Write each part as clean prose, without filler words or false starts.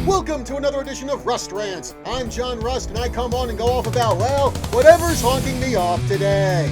Welcome to another edition of Rust Rants. I'm John Rust, and I come on and go off about, well, whatever's honking me off today.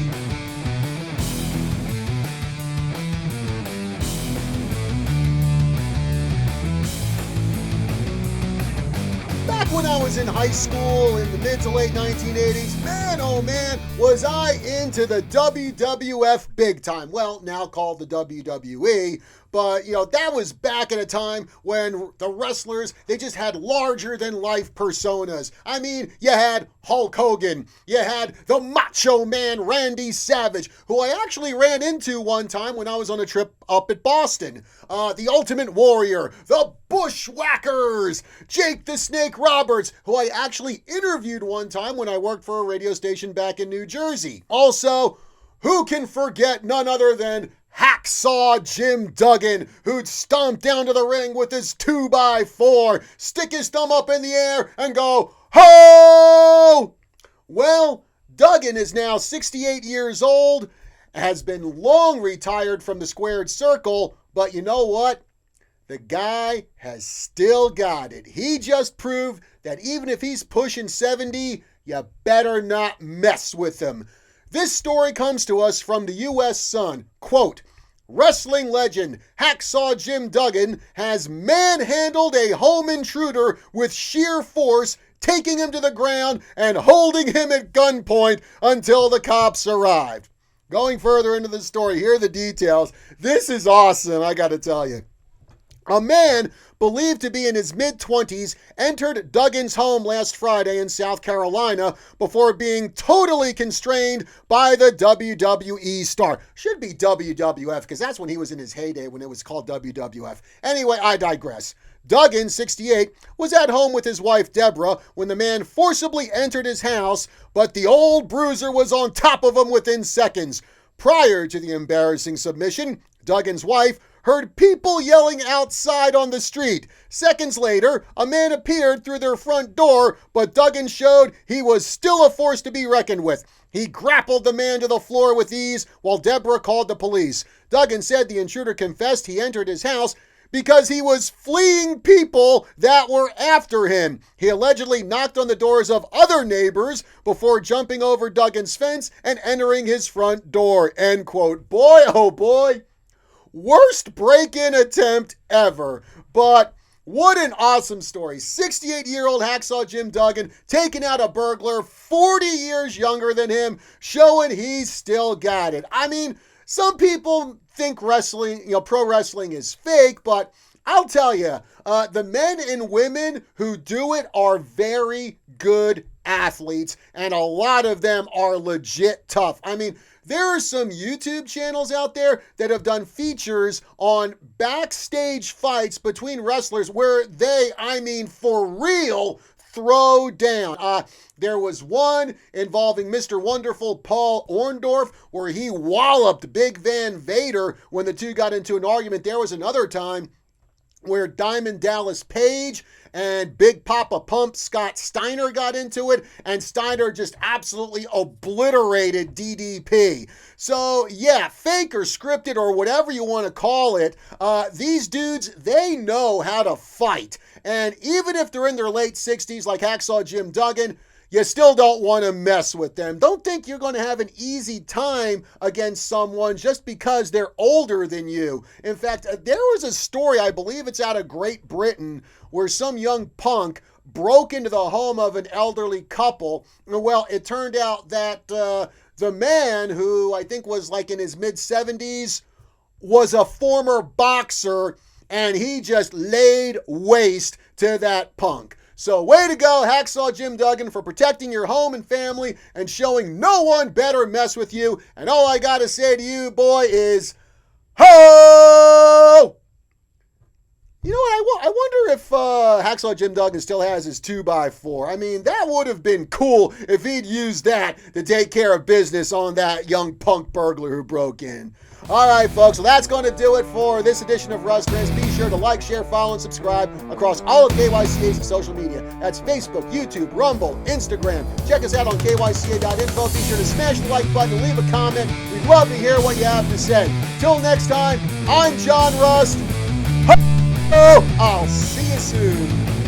Back when I was in high school in the mid to late 1980s, man, oh man, was I into the WWF big time. Well, now called the WWE. But, that was back at a time when the wrestlers, they just had larger-than-life personas. I mean, you had Hulk Hogan. You had the Macho Man Randy Savage, who I actually ran into one time when I was on a trip up at Boston. The Ultimate Warrior, the Bushwhackers, Jake the Snake Roberts, who I actually interviewed one time when I worked for a radio station back in New Jersey. Also, who can forget none other than Hacksaw Jim Duggan, who'd stomp down to the ring with his 2x4, stick his thumb up in the air, and go, ho! Well, Duggan is now 68 years old, has been long retired from the squared circle, but you know what? The guy has still got it. He just proved that even if he's pushing 70, you better not mess with him. This story comes to us from the U.S. Sun. Quote, wrestling legend Hacksaw Jim Duggan has manhandled a home intruder with sheer force, taking him to the ground and holding him at gunpoint until the cops arrived. Going further into the story, here are the details. This is awesome, I gotta tell you. A man believed to be in his mid-20s entered Duggan's home last Friday in South Carolina before being totally constrained by the WWE star. Should be WWF, because that's when he was in his heyday, when it was called WWF. Anyway, I digress. Duggan, 68, was at home with his wife Deborah when the man forcibly entered his house, but the old bruiser was on top of him within seconds. Prior to the embarrassing submission, Duggan's wife heard people yelling outside on the street. Seconds later, a man appeared through their front door, but Duggan showed he was still a force to be reckoned with. He grappled the man to the floor with ease while Deborah called the police. Duggan said the intruder confessed he entered his house because he was fleeing people that were after him. He allegedly knocked on the doors of other neighbors before jumping over Duggan's fence and entering his front door. End quote. Boy, oh boy. Worst break-in attempt ever, but what an awesome story. 68-year-old Hacksaw Jim Duggan taking out a burglar 40 years younger than him, showing he's still got it. I mean, some people think wrestling, pro wrestling is fake, but I'll tell you, the men and women who do it are very good athletes, and a lot of them are legit tough. I mean, there are some YouTube channels out there that have done features on backstage fights between wrestlers where they, for real, throw down. There was one involving Mr. Wonderful Paul Orndorff where he walloped Big Van Vader when the two got into an argument. There was another time where Diamond Dallas Page and Big Papa Pump Scott Steiner got into it, and Steiner just absolutely obliterated DDP. So yeah, fake or scripted or whatever you want to call it, these dudes, they know how to fight. And even if they're in their late 60s like Hacksaw Jim Duggan, you still don't want to mess with them. Don't think you're going to have an easy time against someone just because they're older than you. In fact, there was a story, I believe it's out of Great Britain, where some young punk broke into the home of an elderly couple. Well, it turned out that the man, who I think was like in his mid-70s, was a former boxer, and he just laid waste to that punk. So way to go, Hacksaw Jim Duggan, for protecting your home and family and showing no one better mess with you. And all I gotta say to you, boy, is ho! You know what, I wonder if Hacksaw Jim Duggan still has his 2x4. I mean, that would have been cool if he'd used that to take care of business on that young punk burglar who broke in. All right, folks, so that's going to do it for this edition of Rust Rants. Be sure to like, share, follow, and subscribe across all of KYCA's social media. That's Facebook, YouTube, Rumble, Instagram. Check us out on KYCA.info. Be sure to smash the like button and leave a comment. We'd love to hear what you have to say. Till next time, I'm John Rust. I'll see you soon.